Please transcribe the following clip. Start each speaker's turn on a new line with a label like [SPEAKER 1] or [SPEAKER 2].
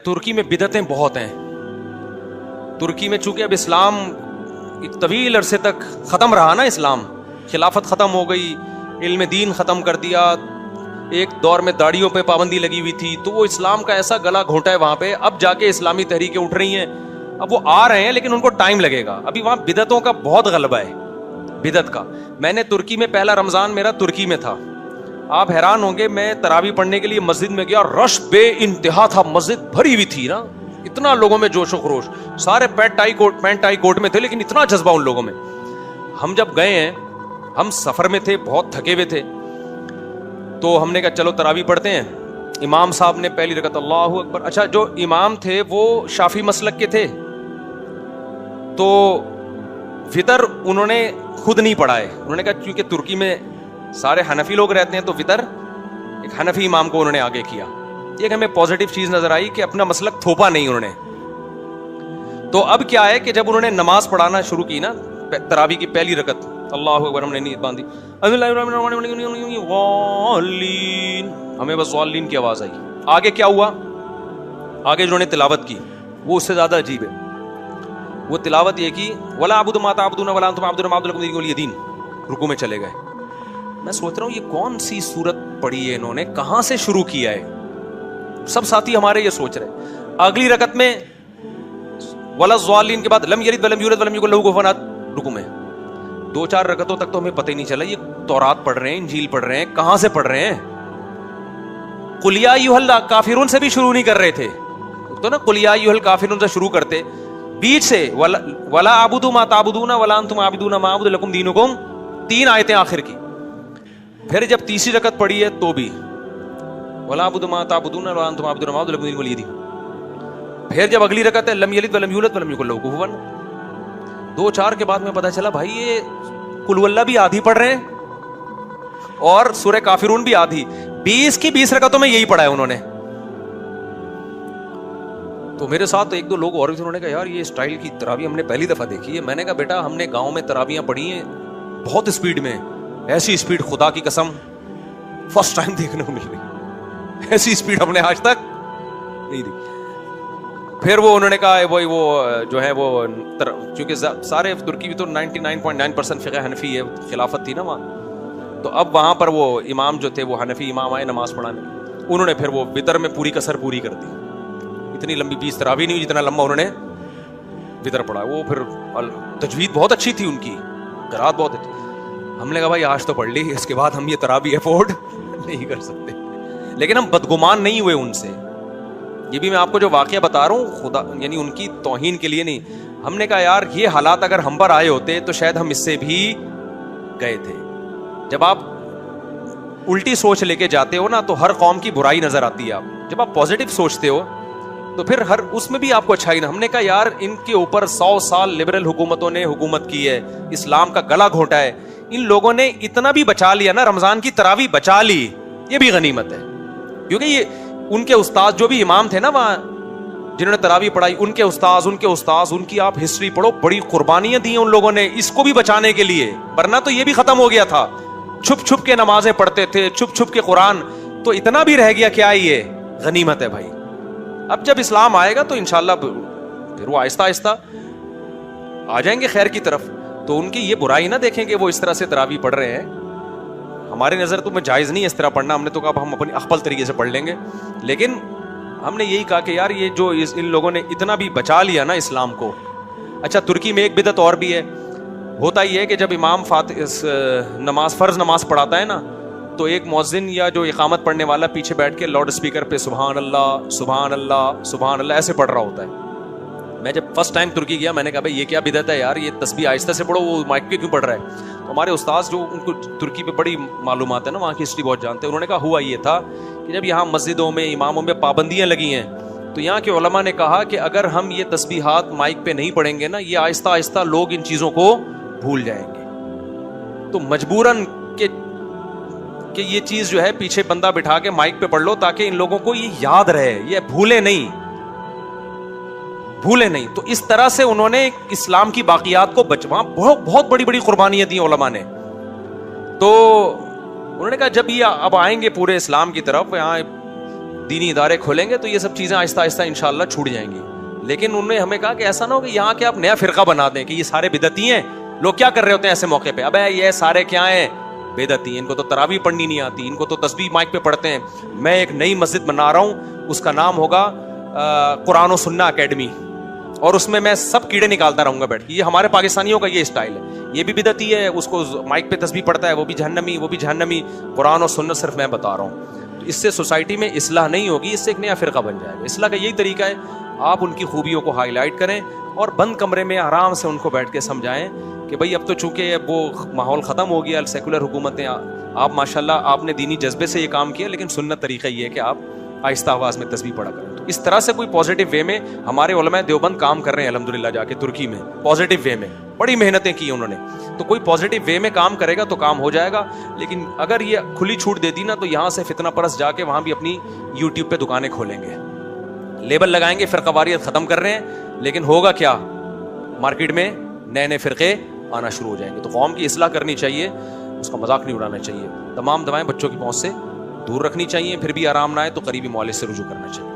[SPEAKER 1] ترکی میں بدعتیں بہت ہیں. ترکی میں چونکہ اب اسلام ایک طویل عرصے تک ختم رہا نا, اسلام خلافت ختم ہو گئی, علم دین ختم کر دیا, ایک دور میں داڑھیوں پہ پابندی لگی ہوئی تھی, تو وہ اسلام کا ایسا گلا گھونٹا ہے وہاں پہ. اب جا کے اسلامی تحریکیں اٹھ رہی ہیں, اب وہ آ رہے ہیں لیکن ان کو ٹائم لگے گا. ابھی وہاں بدعتوں کا بہت غلبہ ہے, بدعت کا. میں نے ترکی میں پہلا رمضان میرا ترکی میں تھا, آپ حیران ہوں گے, میں تراویح پڑھنے کے لیے مسجد میں گیا, رش بے انتہا تھا, مسجد بھری ہوئی تھی نا, اتنا لوگوں میں جوش و خروش, سارے پینٹ ٹائی کوٹ میں تھے لیکن اتنا جذبہ ان لوگوں میں. ہم جب گئے ہیں, ہم سفر میں تھے, بہت تھکے ہوئے تھے, تو ہم نے کہا چلو تراویح پڑھتے ہیں. امام صاحب نے پہلی رکعت اللہ اکبر. اچھا, جو امام تھے وہ شافعی مسلک کے تھے, تو فطر انہوں نے خود نہیں پڑھا ہے. انہوں نے کہا کیونکہ ترکی میں سارے حنفی لوگ رہتے ہیں, تو فطر ایک حنفی امام کو انہوں نے آگے کیا. ایک ہمیں پازیٹیو چیز نظر آئی کہ اپنا مسلک تھوپا نہیں انہوں نے. تو اب کیا ہے کہ جب انہوں نے نماز پڑھانا شروع کی نا, تراویح کی پہلی رکعت اللہ اکبر, ہم نے نیت باندھی, ہمیں بس ضالین کی آواز آئی. آگے کیا ہوا, آگے جنہوں نے تلاوت کی وہ اس سے زیادہ عجیب ہے. وہ تلاوت یہ کی, ولا اعبد ما تعبدون ولا انتم عابدون ما اعبد لكم دينكم ولي دين, رکوع میں چلے گئے. میں سوچ رہا ہوں یہ کون سی سورت پڑھی ہے انہوں نے, کہاں سے شروع کیا ہے. سب ساتھی ہمارے یہ سوچ رہے. اگلی رکعت میں ولا الضالین کے بعد لم یلد ولم یولد ولم یکن له کفوا احد, رکوع میں. 2-4 رکعتوں تک تو ہمیں پتہ ہی نہیں چلا یہ تورات پڑھ رہے ہیں, انجیل پڑھ رہے ہیں, کہاں سے پڑھ رہے ہیں. قل یا ایھا الکافرون سے بھی شروع نہیں کر رہے تھے, تو نا قل یا ایھا الکافرون سے شروع کرتے, بیچ سے ولا اعبد ما تعبدون ولا انتم عابدون ما اعبد لكم دینکم, 3 آیتیں آخر کی. پھر جب تیسری رکعت پڑھی ہے تو بھی ولا اعبد ما تعبدون ولا انتم عابدون ما اعبد لكم دینکم ولي دین. پھر جب اگلی رکعت ہے لم یلد ولم یولد ولم یکن له کفوا احد. 2-4 کے بعد میں پتا چلا بھائی یہ قل واللہ بھی آدھی پڑھ رہے ہیں اور سورہ کافرون بھی آدھی. 20 کی 20 رکعتوں میں یہی پڑھا ہے انہوں نے. تو میرے ساتھ 1-2 لوگ اور بھی تھے, انہوں نے کہا یار یہ اسٹائل کی تراویح ہم نے پہلی دفعہ دیکھی ہے. میں نے کہا بیٹا ہم نے گاؤں میں تراویحاں پڑھی ہیں بہت اسپیڈ میں, ایسی اسپیڈ خدا کی قسم فرسٹ ٹائم دیکھنے کو مل رہی, ایسی اسپیڈ ہم نے آج تک نہیں دیکھی. پھر وہ انہوں نے کہا وہی وہ جو ہے وہ چونکہ سارے ترکی بھی تو 99.9% فقہ حنفی ہے, خلافت تھی نا وہاں, تو اب وہاں پر وہ امام جو تھے وہ حنفی امام آئے نماز پڑھانے, انہوں نے پھر وہ وتر میں پوری کسر پوری کر دی. اتنی لمبی 20 تراویح نہیں ہوئی جتنا لمبا انہوں نے وتر پڑھا. وہ پھر تجوید بہت اچھی تھی ان کی, قرات بہت اچھی. ہم نے کہا بھائی آج تو پڑھ لی, اس کے بعد ہم یہ تراویح افورڈ نہیں کر سکتے. لیکن ہم بدگمان نہیں ہوئے ان سے. یہ بھی میں آپ کو جو واقعہ بتا رہا ہوں خدا یعنی ان کی توہین کے لیے نہیں. ہم نے کہا یار یہ حالات اگر ہم پر آئے ہوتے تو شاید ہم اس سے بھی گئے تھے. جب آپ الٹی سوچ لے کے جاتے ہو نا تو ہر قوم کی برائی نظر آتی ہے. آپ جب آپ پازیٹیو سوچتے ہو تو پھر ہر اس میں بھی آپ کو اچھائی نا. ہم نے کہا یار ان کے اوپر 100 سال لبرل حکومتوں نے حکومت کی ہے, اسلام کا گلا گھونٹا ہے, ان لوگوں نے اتنا بھی بچا لیا نا, رمضان کی تراویح بچا لی, یہ بھی غنیمت ہے. کیونکہ یہ ان کے استاد جو بھی امام تھے نا وہاں جنہوں نے تراویح پڑھائی, ان کے استاذ ان کی آپ ہسٹری پڑھو, بڑی قربانیاں دی ہیں ان لوگوں نے اس کو بھی بچانے کے لیے, ورنہ تو یہ بھی ختم ہو گیا تھا. چھپ چھپ کے نمازیں پڑھتے تھے, چھپ چھپ کے قرآن, تو اتنا بھی رہ گیا. کیا یہ غنیمت ہے بھائی. اب جب اسلام آئے گا تو انشاءاللہ پھر وہ آہستہ آہستہ آ جائیں گے خیر کی طرف. تو ان کی یہ برائی نہ دیکھیں کہ وہ اس طرح سے تراویح پڑھ رہے ہیں. ہمارے نظر تو میں جائز نہیں اس طرح پڑھنا, ہم نے تو کہا ہم اپنی اخبل طریقے سے پڑھ لیں گے. لیکن ہم نے یہی کہا کہ یار یہ جو ان لوگوں نے اتنا بھی بچا لیا نا اسلام کو. اچھا ترکی میں ایک بدعت اور بھی ہے. ہوتا یہ ہے کہ جب امام فرض نماز پڑھاتا ہے نا تو ایک مؤذن یا جو اقامت پڑھنے والا پیچھے بیٹھ کے لاؤڈ اسپیکر پہ سبحان اللہ سبحان اللہ سبحان اللہ ایسے پڑھ رہا ہوتا ہے. میں جب فرسٹ ٹائم ترکی گیا میں نے کہا بھائی یہ کیا بدعت ہے یار, یہ تسبیح آہستہ سے پڑھو, وہ مائک پہ کیوں پڑھ رہا ہے. تو ہمارے استاذ جو ان کو ترکی پہ بڑی معلومات ہے نا, وہاں کی ہسٹری بہت جانتے ہیں, انہوں نے کہا ہوا یہ تھا کہ جب یہاں مسجدوں میں اماموں میں پابندیاں لگی ہیں تو یہاں کے علماء نے کہا کہ اگر ہم یہ تسبیحات مائک پہ نہیں پڑھیں گے نا یہ آہستہ آہستہ لوگ ان چیزوں کو بھول جائیں گے. تو مجبوراً کہ یہ چیز جو ہے پیچھے بندہ بٹھا کے مائک پہ پڑھ لو تاکہ ان لوگوں کو یہ یاد رہے, یہ بھولے نہیں. تو اس طرح سے انہوں نے اسلام کی باقیات کو وہاں بہت بڑی بڑی قربانیاں دی علماء نے. تو انہوں نے کہا جب یہ اب آئیں گے پورے اسلام کی طرف, یہاں دینی ادارے کھولیں گے تو یہ سب چیزیں آہستہ آہستہ انشاءاللہ چھوٹ جائیں گی. لیکن انہوں نے ہمیں کہا کہ ایسا نہ ہو کہ یہاں کے آپ نیا فرقہ بنا دیں کہ یہ سارے بدعتی ہیں. لوگ کیا کر رہے ہوتے ہیں ایسے موقع پہ, ابے یہ سارے کیا ہیں, بدعتی ہیں, ان کو تو تراویح پڑھنی نہیں آتی, ان کو تو تسبیح مائک پہ پڑھتے ہیں. میں ایک نئی مسجد بنا رہا ہوں, اس کا نام ہوگا قرآن و سنہ اکیڈمی, اور اس میں سب کیڑے نکالتا رہوں گا بیٹھ کے. یہ ہمارے پاکستانیوں کا یہ اسٹائل ہے, یہ بھی بدعتی ہے, اس کو مائک پہ تسبیح پڑھتا ہے, وہ بھی جہنمی, وہ بھی جہنمی. قرآن و سنت صرف میں بتا رہا ہوں. اس سے سوسائٹی میں اصلاح نہیں ہوگی, اس سے ایک نیا فرقہ بن جائے گا. اصلاح کا یہی طریقہ ہے, آپ ان کی خوبیوں کو ہائی لائٹ کریں اور بند کمرے میں آرام سے ان کو بیٹھ کے سمجھائیں کہ بھائی اب تو چونکہ وہ ماحول ختم ہو گیا, سیکولر حکومتیں, آپ ماشاءاللہ آپ نے دینی جذبے سے یہ کام کیا, لیکن سنت طریقہ یہ ہے کہ آپ آہستہ آواز میں تسبیح پڑھا کریں. تو اس طرح سے کوئی پازیٹیو وے میں ہمارے علماء دیوبند کام کر رہے ہیں الحمدللہ, جا کے ترکی میں پازیٹیو وے میں بڑی محنتیں کی انہوں نے. تو کوئی پازیٹیو وے میں کام کرے گا تو کام ہو جائے گا. لیکن اگر یہ کھلی چھوٹ دے دی نا, تو یہاں سے فتنہ پرست جا کے وہاں بھی اپنی یوٹیوب پہ دکانیں کھولیں گے, لیبل لگائیں گے فرقہ واریت ختم کر رہے ہیں, لیکن ہوگا کیا, مارکیٹ میں نئے نئے فرقے آنا شروع ہو جائیں گے. تو قوم کی اصلاح کرنی چاہیے, اس کا مذاق نہیں اڑانا چاہیے. تمام دوائیں بچوں کی پہنچ سے دور رکھنی چاہیے, پھر بھی آرام نہ آئے تو قریبی معالج سے رجوع کرنا چاہیے.